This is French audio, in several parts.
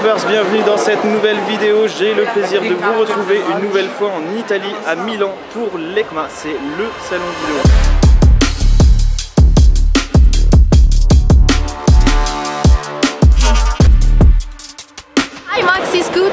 lovers, bienvenue dans cette nouvelle vidéo. J'ai le plaisir de vous retrouver une nouvelle fois en Italie, à Milan, pour l'EICMA. C'est le salon vidéo. Hi Max, c'est Scoot.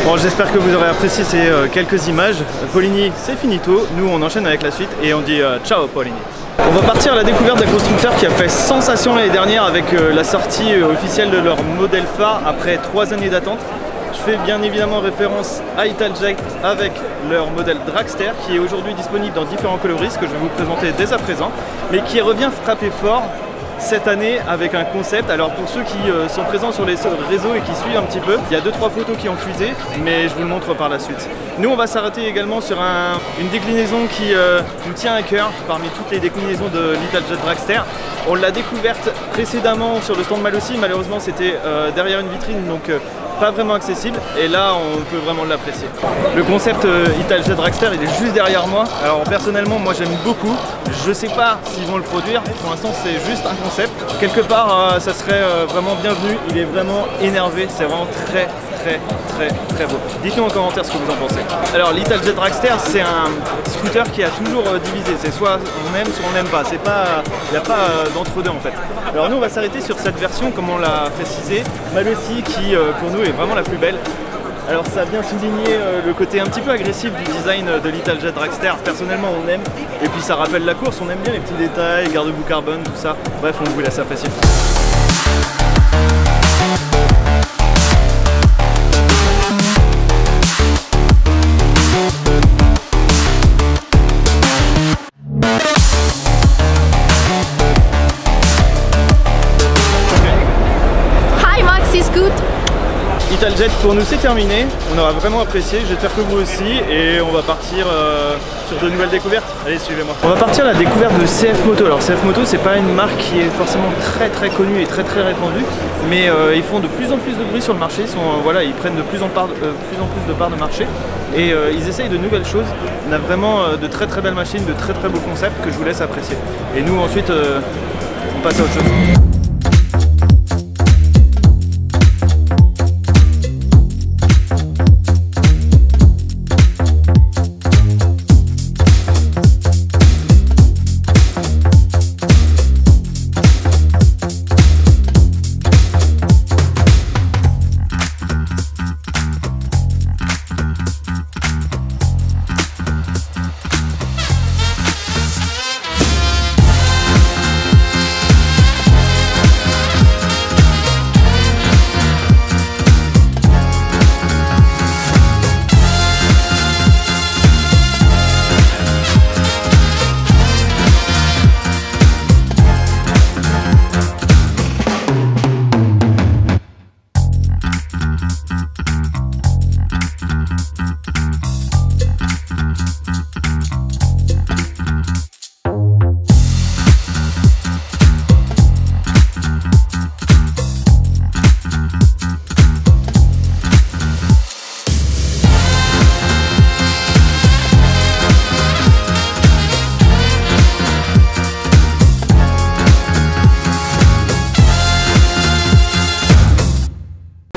Bon, j'espère que vous aurez apprécié ces quelques images. Poligny, c'est finito. Nous, on enchaîne avec la suite et on dit ciao Poligny. On va partir à la découverte d'un constructeur qui a fait sensation l'année dernière avec la sortie officielle de leur modèle phare après 3 années d'attente. Je fais bien évidemment référence à Italjet avec leur modèle Dragster qui est aujourd'hui disponible dans différents coloris que je vais vous présenter dès à présent, mais qui revient frapper fort cette année avec un concept. Alors pour ceux qui sont présents sur les réseaux et qui suivent un petit peu, il y a 2-3 photos qui ont fuité, mais je vous le montre par la suite. Nous on va s'arrêter également sur une déclinaison qui nous tient à cœur parmi toutes les déclinaisons de l'Italjet Dragster. On l'a découverte précédemment sur le stand Malossi, malheureusement c'était derrière une vitrine, donc pas vraiment accessible, et là on peut vraiment l'apprécier. Le concept Italjet Dragster il est juste derrière moi. Alors personnellement moi j'aime beaucoup, je sais pas s'ils vont le produire, pour l'instant c'est juste un concept. Quelque part ça serait vraiment bienvenu, il est vraiment énervé, c'est vraiment très beau. Dites-nous en commentaire ce que vous en pensez. Alors l'Italjet Dragster c'est un scooter qui a toujours divisé, c'est soit on aime soit on n'aime pas, c'est pas, il n'y a pas d'entre-deux en fait. Alors nous on va s'arrêter sur cette version comme on l'a précisé, Malossi qui pour nous est vraiment la plus belle. Alors ça vient souligner le côté un petit peu agressif du design de l'Italjet Dragster. Personnellement on aime, et puis ça rappelle la course, on aime bien les petits détails, garde-boue carbone, tout ça. Bref, on vous laisse apprécier. Hi Max, c'est Scoot. Italjet pour nous c'est terminé, on aura vraiment apprécié, j'espère que vous aussi, et on va partir sur de nouvelles découvertes. Allez, suivez-moi. On va partir à la découverte de CF Moto. Alors CF Moto c'est pas une marque qui est forcément très connue et très répandue, mais ils font de plus en plus de bruit sur le marché, ils prennent de plus en plus de parts de marché, et ils essayent de nouvelles choses. On a vraiment de très belles machines, de très beaux concepts que je vous laisse apprécier. Et nous ensuite on passe à autre chose.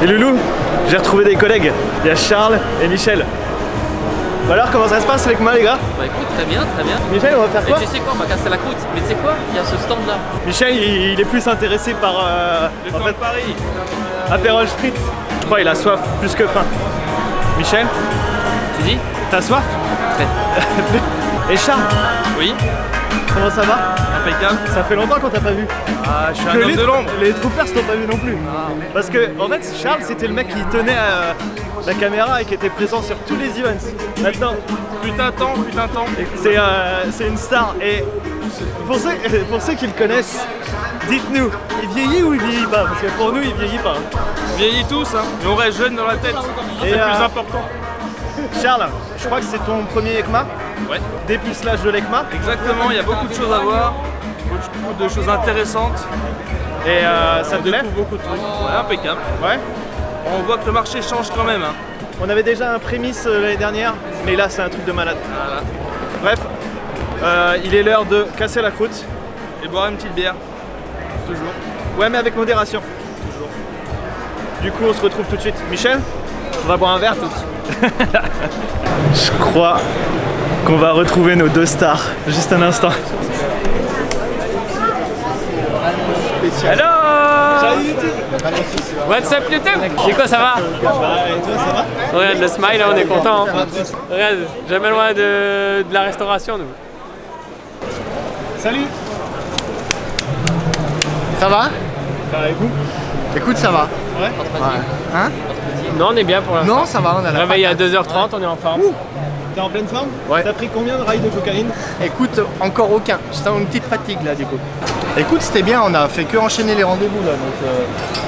Et Loulou, j'ai retrouvé des collègues. Il y a Charles et Michel. Bah alors, comment ça se passe avec moi les gars? Bah écoute, très bien. Michel, on va faire quoi? Et tu sais quoi, on va casser la croûte. Mais tu sais quoi? Il y a ce stand là. Michel, il est plus intéressé par le stand de Paris. Aperol Spritz. Je crois qu'il a soif plus que faim. Michel? Tu dis? T'as soif? Très. Et Charles, Oui. comment ça va? Impeccable. Ça fait longtemps qu'on t'a pas vu. Ah, je suis un Que homme de l'ombre. les troopers t'ont pas vu non plus. Parce que en fait Charles c'était le mec qui tenait la caméra et qui était présent sur tous les events. Maintenant Putain de temps, putain de temps. c'est une star et pour ceux qui le connaissent, dites-nous, il vieillit ou il vieillit pas? Parce que pour nous il vieillit pas. On vieillit tous, hein, mais on reste jeune dans la tête. C'est le plus important. Charles, je crois que c'est ton premier ECMA, Ouais. dépucelage de l'ECMA. Exactement, il y a beaucoup de choses à voir, beaucoup de choses intéressantes. Et ça On te plaît? découvre beaucoup de trucs. Ouais, impeccable. Ouais. On voit que le marché change quand même. Hein. On avait déjà un prémisse l'année dernière, mais là c'est un truc de malade. Voilà. Bref, il est l'heure de casser la croûte. Et boire une petite bière. Toujours. Ouais, mais avec modération. Toujours. Du coup, on se retrouve tout de suite. Michel, on va boire un verre tout de suite. Je crois qu'on va retrouver nos deux stars. Juste un instant. Hello! Salut YouTube. What's up YouTube? C'est quoi, ça va? Et toi, ça va? Regarde le smile, là, on est content. Hein. Regarde, jamais loin de la restauration, nous. Salut. Ça va? Ça va et vous? Écoute, ça va. Ouais. Hein? Non, on est bien pour l'instant. Non, ça va, on a la Réveillé à patate. 2h30, on est en forme. T'es en pleine forme? Ouais. T'as pris combien de rails de cocaïne? Écoute, encore aucun. J'étais en une petite fatigue là, du coup. Écoute, c'était bien, on a fait que enchaîner les rendez-vous là, donc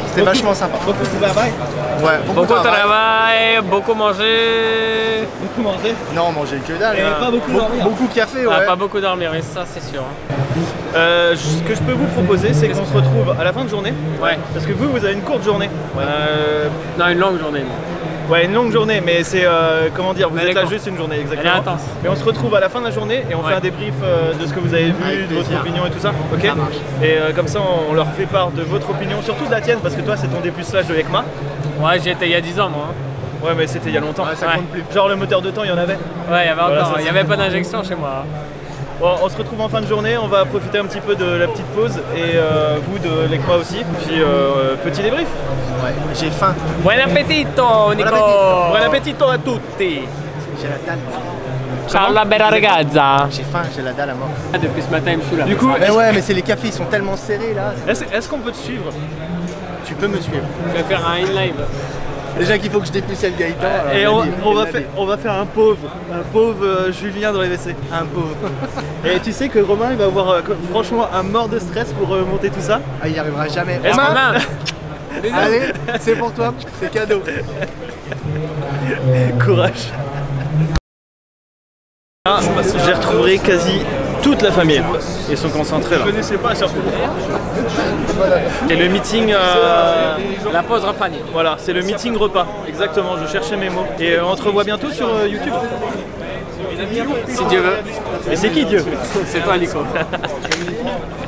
c'était vachement sympa. Beaucoup de travail? Ouais, Beaucoup de travail, beaucoup mangé. Beaucoup mangé? Non, manger que dalle. Et pas beaucoup dormir. Beaucoup de café, ouais. Ah, pas beaucoup dormir, mais ça, c'est sûr. Ce que je peux vous proposer, c'est qu'on se retrouve à la fin de journée. Ouais. Parce que vous avez une courte journée. Non, une longue journée. Ouais, une longue journée, mais c'est comment dire, vous Elle êtes est là courte. juste une journée, Elle exactement. est intense. Et on se retrouve à la fin de la journée et on fait un débrief de ce que vous avez vu, Avec de votre plaisir. opinion et tout ça. Ok. Ça marche. Et comme ça, on leur fait part de votre opinion, surtout de la tienne, parce que toi, c'est ton dépucelage de ECMA. Ouais, j'y étais il y a 10 ans, moi. Ouais, mais c'était il y a longtemps. Ouais, ça compte plus. Genre le moteur de temps, il y en avait. Ouais, il y avait Voilà, encore. ça, Il n'y avait pas d'injection chez moi. Bon, on se retrouve en fin de journée, on va profiter un petit peu de la petite pause et vous de l'ECMA aussi. Puis petit débrief. Ouais, j'ai faim. Buon appetito, Nico! Buon appetito a tutti. J'ai la dalle. Ciao la bella ragazza! J'ai faim, j'ai la dalle à mort. Depuis ce matin, il me saoule. Du coup, Mais ouais, mais c'est les cafés, ils sont tellement serrés là. est-ce qu'on peut te suivre? Tu peux me suivre. je vais faire un in-live. Déjà qu'il faut que je dépucelle Gaëtan. Et alors, on va faire un pauvre Julien dans les WC. un pauvre. Et tu sais que Romain il va avoir franchement un mort de stress pour monter tout ça. Ah, il n'y arrivera jamais. Est-ce Romain, qu'on a- allez, c'est pour toi, c'est cadeau. Courage. J'ai retrouvé quasi toute la famille. Ils sont concentrés là. Je connaissais pas surtout. Et le meeting, La pause repas. voilà, c'est le meeting repas. Exactement, je cherchais mes mots. Et on te revoit bientôt sur YouTube. Si Dieu veut. Et c'est qui Dieu? C'est toi, Nico.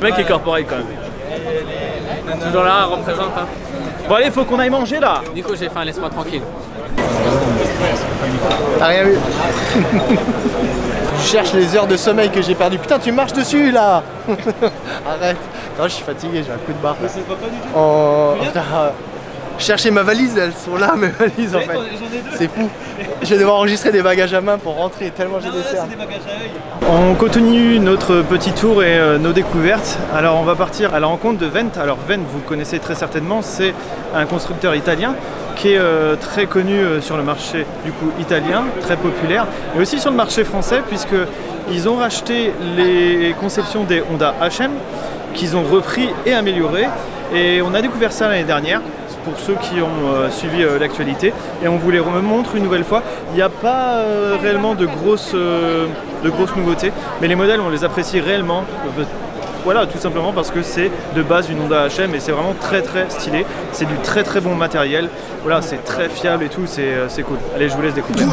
Le mec est corporate quand même. Toujours là, représente. Hein. Bon allez, faut qu'on aille manger là. Nico, j'ai faim, laisse-moi tranquille. T'as rien vu? Je cherche les heures de sommeil que j'ai perdu. Putain, tu marches dessus là. Arrête. Non, je suis fatigué, j'ai un coup de barre. Ça se voit pas du tout. Oh, putain, je cherchais ma valise, elles sont là mes valises en fait. J'en ai deux. C'est fou. Je vais devoir enregistrer des bagages à main pour rentrer tellement j'ai des cernes. On continue notre petit tour et nos découvertes. Alors on va partir à la rencontre de Vent. Alors Vent, vous connaissez très certainement, c'est un constructeur italien qui est très connu sur le marché du coup italien, très populaire, et aussi sur le marché français puisque ils ont racheté les conceptions des Honda HM qu'ils ont repris et amélioré. Et on a découvert ça l'année dernière. Pour ceux qui ont suivi l'actualité, et on vous les remontre une nouvelle fois. Il n'y a pas réellement de grosses nouveautés, mais les modèles on les apprécie réellement. Voilà, tout simplement parce que c'est de base une Honda HM et c'est vraiment très très stylé. C'est du très très bon matériel. Voilà, c'est très fiable et tout, c'est cool. Allez, je vous laisse découvrir.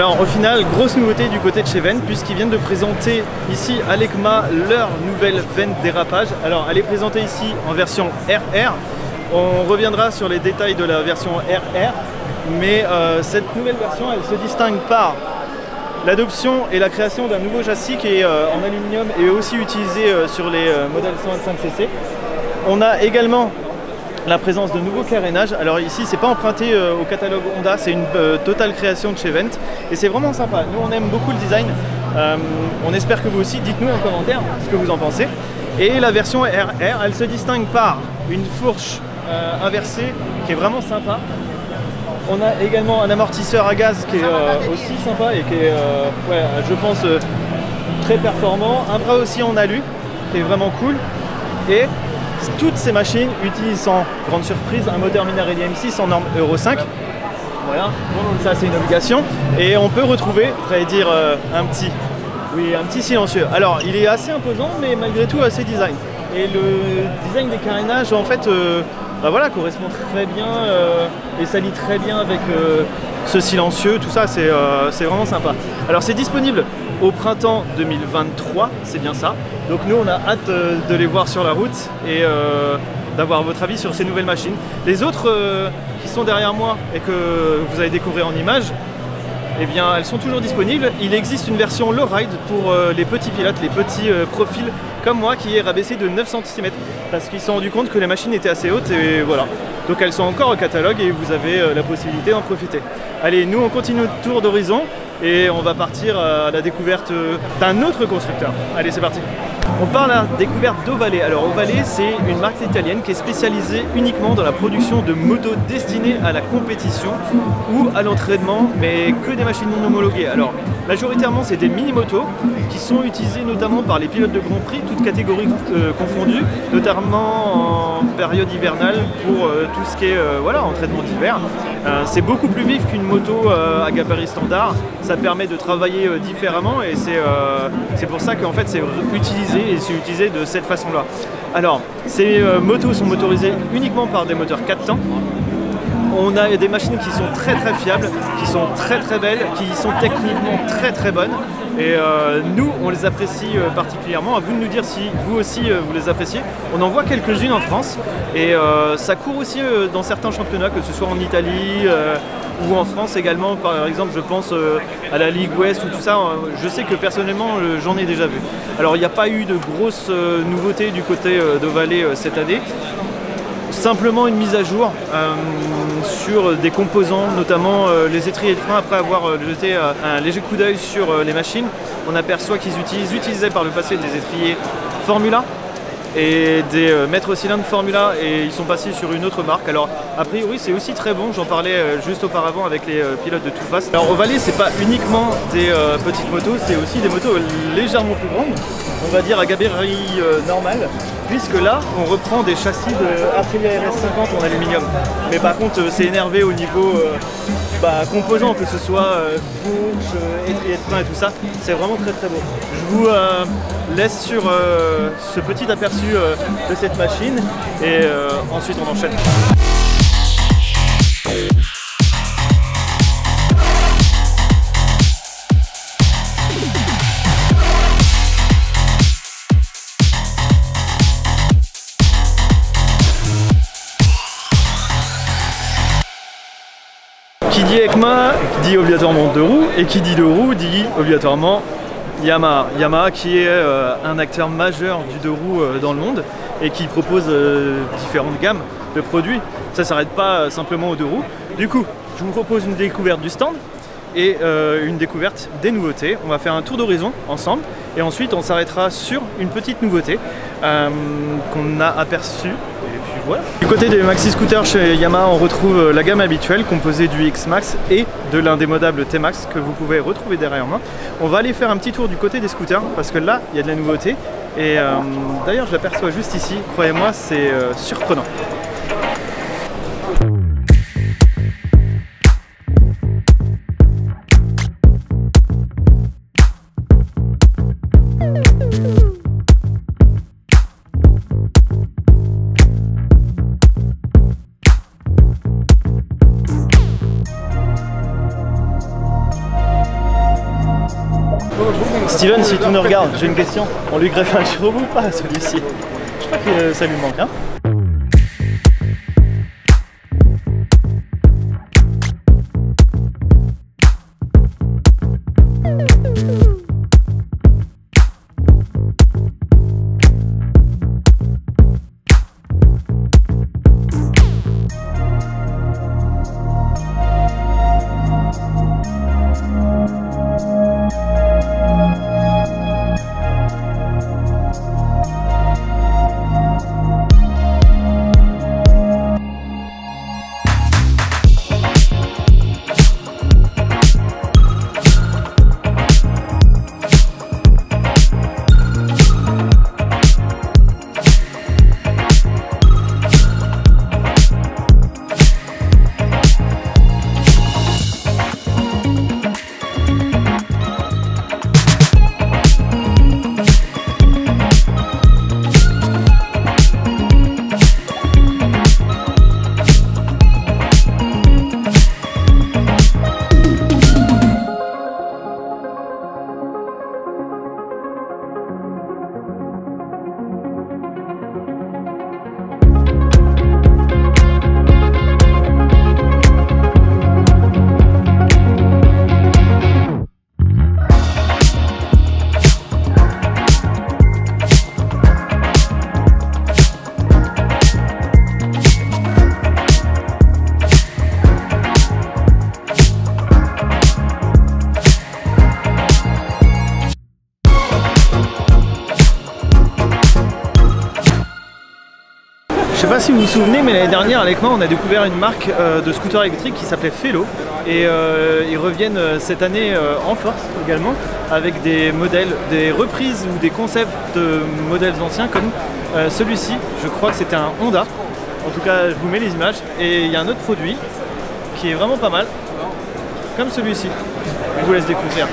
Alors au final, grosse nouveauté du côté de chez Vent, puisqu'ils viennent de présenter ici à l'EICMA leur nouvelle Vent dérapage. Alors elle est présentée ici en version RR. On reviendra sur les détails de la version RR, mais cette nouvelle version, elle se distingue par l'adoption et la création d'un nouveau châssis qui est en aluminium et aussi utilisé sur les modèles 125cc. On a également la présence de nouveaux carénages. Alors ici, c'est pas emprunté au catalogue Honda, c'est une totale création de chez Vent et c'est vraiment sympa. Nous, on aime beaucoup le design. On espère que vous aussi. Dites-nous en commentaire ce que vous en pensez. Et la version RR, elle se distingue par une fourche inversée qui est vraiment sympa. On a également un amortisseur à gaz qui est aussi sympa et qui est, ouais, je pense, très performant. Un bras aussi en alu qui est vraiment cool. Et toutes ces machines utilisent sans grande surprise un moteur Minarelli M6 en norme Euro 5. Voilà, ça c'est une obligation. Et on peut retrouver, j'allais dire, un petit silencieux. Alors il est assez imposant mais malgré tout assez design. Et le design des carénages en fait bah voilà, correspond très bien et s'allie très bien avec ce silencieux, tout ça c'est vraiment sympa. Alors c'est disponible au printemps 2023, c'est bien ça. Donc nous on a hâte de les voir sur la route et d'avoir votre avis sur ces nouvelles machines. Les autres qui sont derrière moi et que vous allez découvrir en images, eh bien elles sont toujours disponibles. Il existe une version low-ride pour les petits pilotes, les petits profils comme moi qui est rabaissé de 9 cm parce qu'ils se sont rendus compte que les machines étaient assez hautes et voilà. Donc elles sont encore au catalogue et vous avez la possibilité d'en profiter. Allez, nous on continue notre tour d'horizon et on va partir à la découverte d'un autre constructeur. Allez, c'est parti. On parle à la découverte d'Ovalle. Alors Ovalle, c'est une marque italienne qui est spécialisée uniquement dans la production de motos destinées à la compétition ou à l'entraînement, mais que des machines non homologuées. Alors majoritairement c'est des mini-motos qui sont utilisées notamment par les pilotes de Grand Prix, toutes catégories confondues, notamment en période hivernale pour tout ce qui est voilà, entraînement d'hiver. C'est beaucoup plus vif qu'une moto à gabarit standard, ça permet de travailler différemment et c'est pour ça qu'en fait c'est utilisé et c'est utilisé de cette façon-là. Alors, ces motos sont motorisées uniquement par des moteurs 4 temps. On a des machines qui sont très très fiables, qui sont très très belles, qui sont techniquement très très bonnes. Et nous, on les apprécie particulièrement. À vous de nous dire si vous aussi vous les appréciez. On en voit quelques-unes en France et ça court aussi dans certains championnats, que ce soit en Italie ou en France également. Par exemple, je pense à la Ligue Ouest ou tout ça. Je sais que personnellement, j'en ai déjà vu. Alors, il n'y a pas eu de grosses nouveautés du côté d'Ovalle cette année. Simplement une mise à jour sur des composants, notamment les étriers de frein. Après avoir jeté un léger coup d'œil sur les machines, on aperçoit qu'ils utilisaient par le passé des étriers Formula et des mètres cylindres Formula et ils sont passés sur une autre marque. Alors a priori c'est aussi très bon, j'en parlais juste auparavant avec les pilotes de Too Fast. Alors Ovalle, c'est pas uniquement des petites motos, c'est aussi des motos légèrement plus grandes, on va dire à gabarit normal, puisque là on reprend des châssis de Aprilia RS50 en aluminium. Mais par contre c'est énervé au niveau composants, que ce soit fourche, étrier de frein et tout ça, c'est vraiment très très beau. Je vous laisse sur ce petit aperçu de cette machine et ensuite on enchaîne. Qui dit EICMA dit obligatoirement deux roues et qui dit deux roues dit obligatoirement Yamaha. Yamaha qui est un acteur majeur du deux roues dans le monde et qui propose différentes gammes de produits. Ça ne s'arrête pas simplement aux deux roues. Du coup, je vous propose une découverte du stand et une découverte des nouveautés. On va faire un tour d'horizon ensemble et ensuite on s'arrêtera sur une petite nouveauté qu'on a aperçue. Et puis voilà. Du côté des maxi scooters chez Yamaha, on retrouve la gamme habituelle composée du X-Max et de l'indémodable T-Max que vous pouvez retrouver derrière moi. On va aller faire un petit tour du côté des scooters parce que là il y a de la nouveauté et d'ailleurs je l'aperçois juste ici, croyez-moi c'est surprenant. Steven, si tu nous regardes, j'ai une question. On lui greffe un chevaux ou pas celui-ci? Je crois que ça lui manque, hein. Je sais pas si vous vous souvenez, mais l'année dernière à l'ECMA on a découvert une marque de scooter électrique qui s'appelait Fellow et ils reviennent cette année en force également avec des modèles, des reprises ou des concepts de modèles anciens comme celui-ci. Je crois que c'était un Honda, en tout cas je vous mets les images, et il y a un autre produit qui est vraiment pas mal comme celui-ci. Je vous laisse découvrir.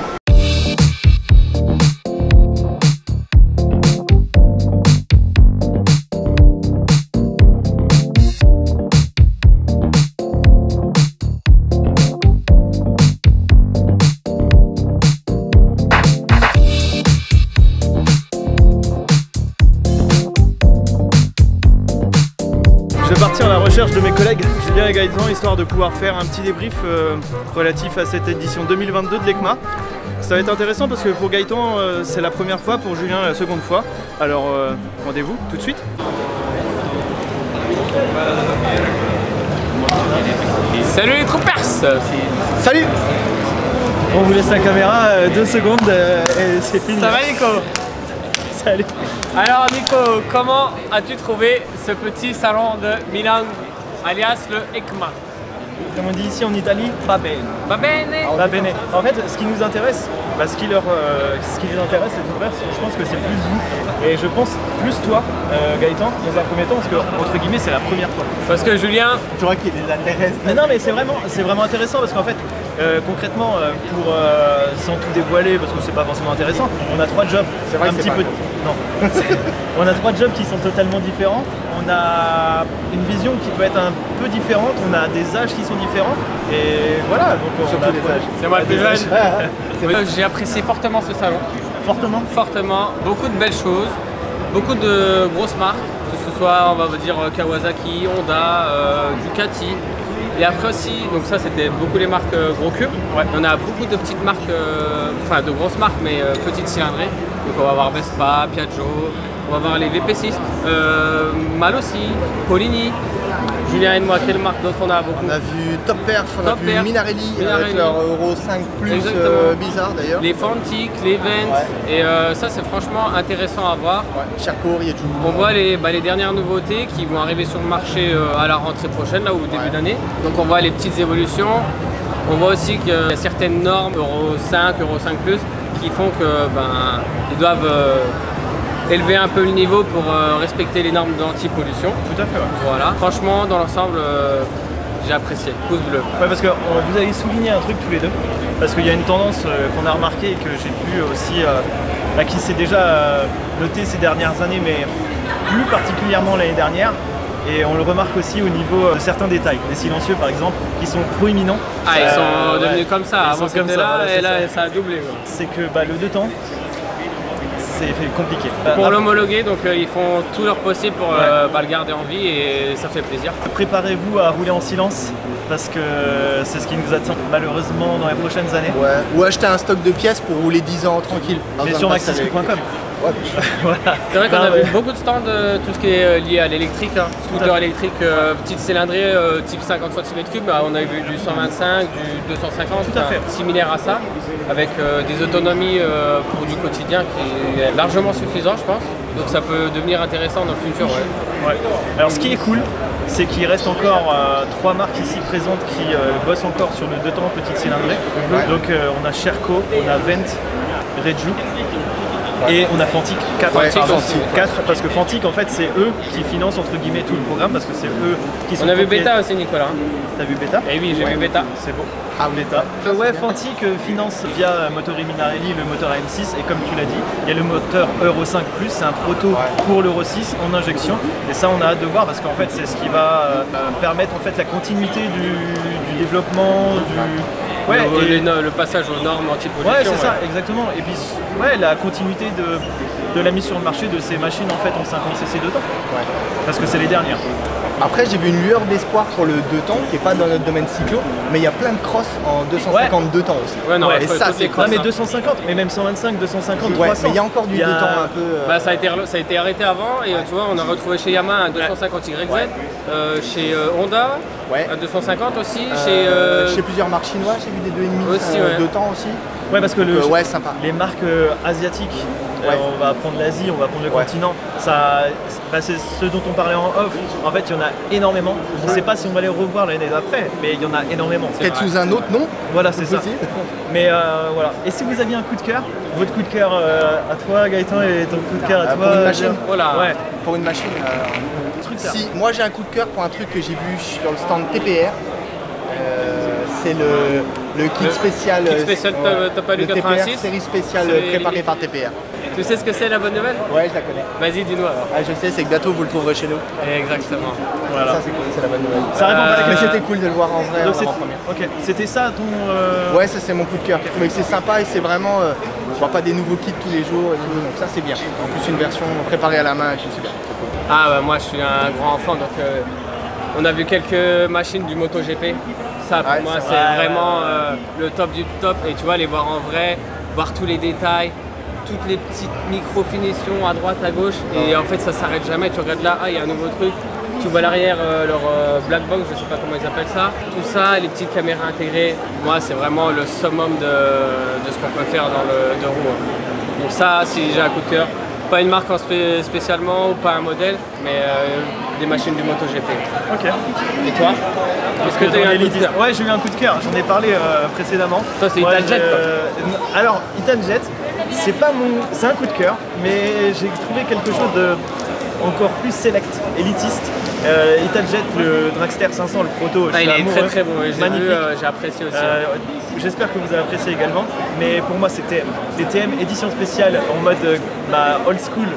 Je vais partir à la recherche de mes collègues Julien et Gaëtan, histoire de pouvoir faire un petit débrief relatif à cette édition 2022 de l'ECMA. Ça va être intéressant parce que pour Gaëtan c'est la première fois, pour Julien la seconde fois. Alors rendez-vous tout de suite. Salut les troopers! Salut! On vous laisse la caméra 2 secondes et c'est fini. Ça va Nico? Salut! Alors Nico, comment as-tu trouvé ce petit salon de Milan, alias le ECMA? Comme on dit ici en Italie, va bene. Va bene? Va bene. En fait, ce qui nous intéresse, ce qui les intéresse, les troopers, je pense que c'est plus vous. Et je pense plus toi, Gaëtan, dans un premier temps, parce que, entre guillemets, c'est la première fois. Parce que Julien... Tu vois qu'il les intéresse. Mais non, mais c'est vraiment intéressant, parce qu'en fait, concrètement, sans tout dévoiler, parce que c'est pas forcément intéressant, on a 3 jobs. C'est vrai un que petit peu. Non. On a 3 jobs qui sont totalement différents. On a une vision qui peut être un peu différente. On a des âges qui sont différents. Et voilà. Donc Surtout les âges. C'est moi le plus jeune. J'ai apprécié fortement ce salon. Fortement. Fortement. Beaucoup de belles choses. Beaucoup de grosses marques. Que ce soit, on va dire, Kawasaki, Honda, Ducati. Et après aussi, donc ça c'était beaucoup les marques gros cubes. Ouais. On a beaucoup de petites marques, enfin de grosses marques mais petites cylindrées. Donc on va voir Vespa, Piaggio, on va voir les VP6, Mal aussi, Polini. Julien et moi, quelle marque d'autres on a beaucoup? On a vu Top Perf, on a vu Minarelli avec leur Euro 5 Plus bizarre d'ailleurs. Les Fantic, les Vent, ouais. Et ça c'est franchement intéressant à voir. Ouais. Chercourt, il y a tout. On voit les dernières nouveautés qui vont arriver sur le marché à la rentrée prochaine, là au début d'année. Donc on voit les petites évolutions. On voit aussi qu'il y a certaines normes Euro 5, Euro 5 Plus qui font que ils doivent élever un peu le niveau pour respecter les normes d'anti-pollution. Tout à fait, ouais. Voilà. Franchement, dans l'ensemble, j'ai apprécié. Pouce bleu. Ouais, parce que vous avez souligné un truc tous les deux. Parce qu'il y a une tendance qu'on a remarqué et que j'ai pu aussi, qui s'est déjà notée ces dernières années, mais plus particulièrement l'année dernière. et on le remarque aussi au niveau de certains détails. Les silencieux par exemple, qui sont proéminents. Ah, ils sont devenus comme ça, ils avant sont comme c'était ça, là voilà, et c'est là ça a doublé. C'est que le 2 temps, c'est compliqué. Pour l'homologuer, donc ils font tout leur possible pour le garder en vie et ça fait plaisir. Préparez-vous à rouler en silence parce que c'est ce qui nous attend malheureusement dans les prochaines années. Ouais. Ou acheter un stock de pièces pour rouler 10 ans tranquille. Mais sur maxiscoop.com. Ouais. Voilà. C'est vrai qu'on a vu beaucoup de stands de tout ce qui est lié à l'électrique, hein. Scooter électrique, petite cylindrée type 50 cm3, on a vu du 125, du 250, similaire à ça, avec des autonomies pour du quotidien qui est largement suffisant je pense. Donc ça peut devenir intéressant dans le futur. Ouais. Alors ce qui est cool, c'est qu'il reste encore 3 marques ici présentes qui bossent encore sur le 2 temps petite cylindrée. Donc on a Sherco, on a Vent, Reju. Et on a Fantic, 4 parce que Fantic en fait c'est eux qui financent entre guillemets tout le programme parce que c'est eux qui sont. On a vu Beta aussi Nicolas. T'as vu Beta? Eh oui, j'ai vu Beta. C'est beau. Ah Beta. Ouais, Fantic finance via Motori Minarelli le moteur AM6 et comme tu l'as dit, il y a le moteur Euro 5+, c'est un proto pour l'Euro 6 en injection et ça on a hâte de voir parce qu'en fait c'est ce qui va permettre en fait la continuité du développement le passage aux normes anti-pollution. Ouais, c'est ça, exactement. Et puis, la continuité de la mise sur le marché de ces machines en fait en 50cc 2 temps. Ouais. Parce que c'est les dernières. Après, j'ai vu une lueur d'espoir pour le 2 temps qui n'est pas dans notre domaine cyclo, mais il y a plein de cross en 250 2 temps aussi. Ouais, non, et ça, c'est cross. Mais 250, mais même 125, 250, 300. Mais il y a encore du 2 temps un peu. Ça a été arrêté avant et tu vois, on a retrouvé chez Yamaha un 250 YZ, chez Honda. Un 250 aussi, chez plusieurs marques chinoises, j'ai vu des 2,5 aussi, 2 temps aussi. Ouais, parce que sympa. Les marques asiatiques, on va prendre l'Asie, on va prendre le continent, c'est ce dont on parlait en off. En fait, il y en a énormément. On ne sait pas si on va les revoir l'année d'après, mais il y en a énormément. Peut-être sous un autre nom. Voilà, c'est ça. Mais voilà. Et si vous aviez un coup de cœur, votre coup de cœur à toi, Gaëtan, et ton coup de cœur à toi, pour une machine. Pour une machine. Si, moi j'ai un coup de cœur pour un truc que j'ai vu sur le stand TPR. C'est le kit spécial. Top Alu 86. TPR, série spéciale préparée par TPR. Tu sais ce que c'est la bonne nouvelle? Ouais, je la connais. Vas-y, dis-nous alors. Ah, je sais, c'est que bientôt vous le trouverez chez nous. Exactement. Voilà. Ça, c'est cool, c'est la bonne nouvelle. Ça répond pas à la question. Mais c'était cool de le voir en vrai. Ok, c'était ça ton. Ouais, ça c'est mon coup de cœur. Je trouvais que c'est sympa et c'est vraiment. Je vois pas des nouveaux kits tous les jours et tout, donc ça c'est bien. En plus, une version préparée à la main et tout, c'est bien. Moi je suis un grand enfant donc on a vu quelques machines du MotoGP. Ça pour moi c'est vraiment le top du top et tu vois les voir en vrai, voir tous les détails, toutes les petites micro-finitions à droite, à gauche et en fait ça s'arrête jamais. Tu regardes là, il y a un nouveau truc. Tu vois l'arrière, leur black box, je sais pas comment ils appellent ça. Tout ça, les petites caméras intégrées, moi c'est vraiment le summum de ce qu'on peut faire dans le 2 roues. Donc ça, si j'ai un coup de cœur, pas une marque spécialement ou pas un modèle, mais des machines du MotoGP. Ok. Et toi? Est-ce que tu as eu un coup de cœur? Ouais, j'ai eu un coup de cœur, j'en ai parlé précédemment. Toi c'est Italjet alors, Italjet, c'est un coup de cœur, mais j'ai trouvé quelque chose de encore plus select, élitiste. Italjet, le Dragster 500, le proto, il est très très bon, j'ai apprécié aussi. J'espère que vous avez apprécié également, mais pour moi c'était DTM édition spéciale en mode old school,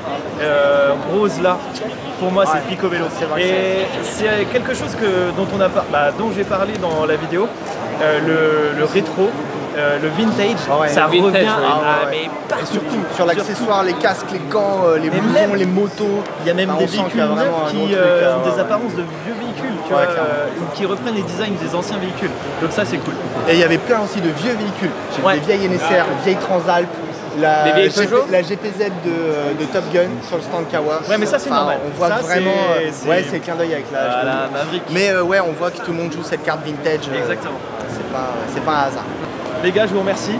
rose là. Pour moi c'est Picobello. Et c'est quelque chose dont j'ai parlé dans la vidéo, le rétro. Le vintage, ça revient mais et surtout sur l'accessoire, les casques, les gants, les blousons, les motos. Il y a même des véhicules neufs qui ont des apparences de vieux véhicules, tu vois, qui reprennent les designs des anciens véhicules. Donc ça c'est cool. Et il y avait plein aussi de vieux véhicules. J'ai vu des vieilles NSR, vieilles Transalp, la GPZ de Top Gun sur le stand Kawa. Ouais, mais ça c'est normal. On voit vraiment. C'est le clin d'œil avec la Maverick. Mais on voit que tout le monde joue cette carte vintage. Exactement. C'est pas un hasard. Les gars, je vous remercie.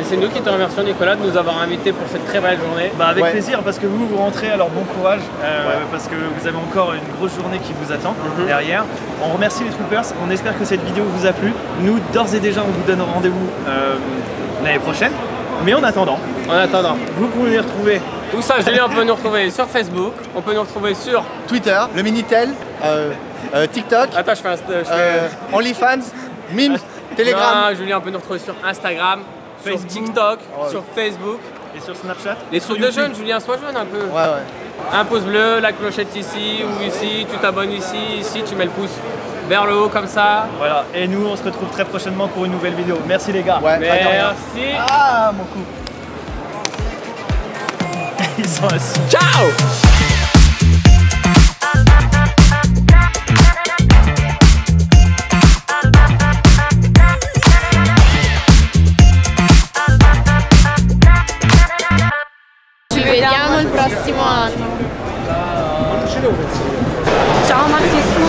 C'est nous qui te remercions Nicolas de nous avoir invités pour cette très belle journée. Avec plaisir parce que vous rentrez, alors bon courage parce que vous avez encore une grosse journée qui vous attend derrière. On remercie les troopers, on espère que cette vidéo vous a plu. Nous d'ores et déjà on vous donne rendez-vous l'année prochaine. Mais en attendant, vous pouvez les retrouver. Où ça Julien, on peut nous retrouver sur Facebook, on peut nous retrouver sur Twitter, le Minitel, TikTok, attends, je fais OnlyFans, Mime. Telegram. Non, Julien, on peut nous retrouver sur Instagram, sur TikTok, sur Facebook. Et sur Snapchat. Les trucs de jeunes, Julien, sois jeune un peu. Ouais. Un pouce bleu, la clochette ici ou ici, tu t'abonnes ici, tu mets le pouce vers le haut comme ça. Voilà, et nous on se retrouve très prochainement pour une nouvelle vidéo. Merci les gars. Ouais, Merci. Ah, mon coup. Ils sont assis. Ciao. Ci vediamo il prossimo anno. Ciao Maxi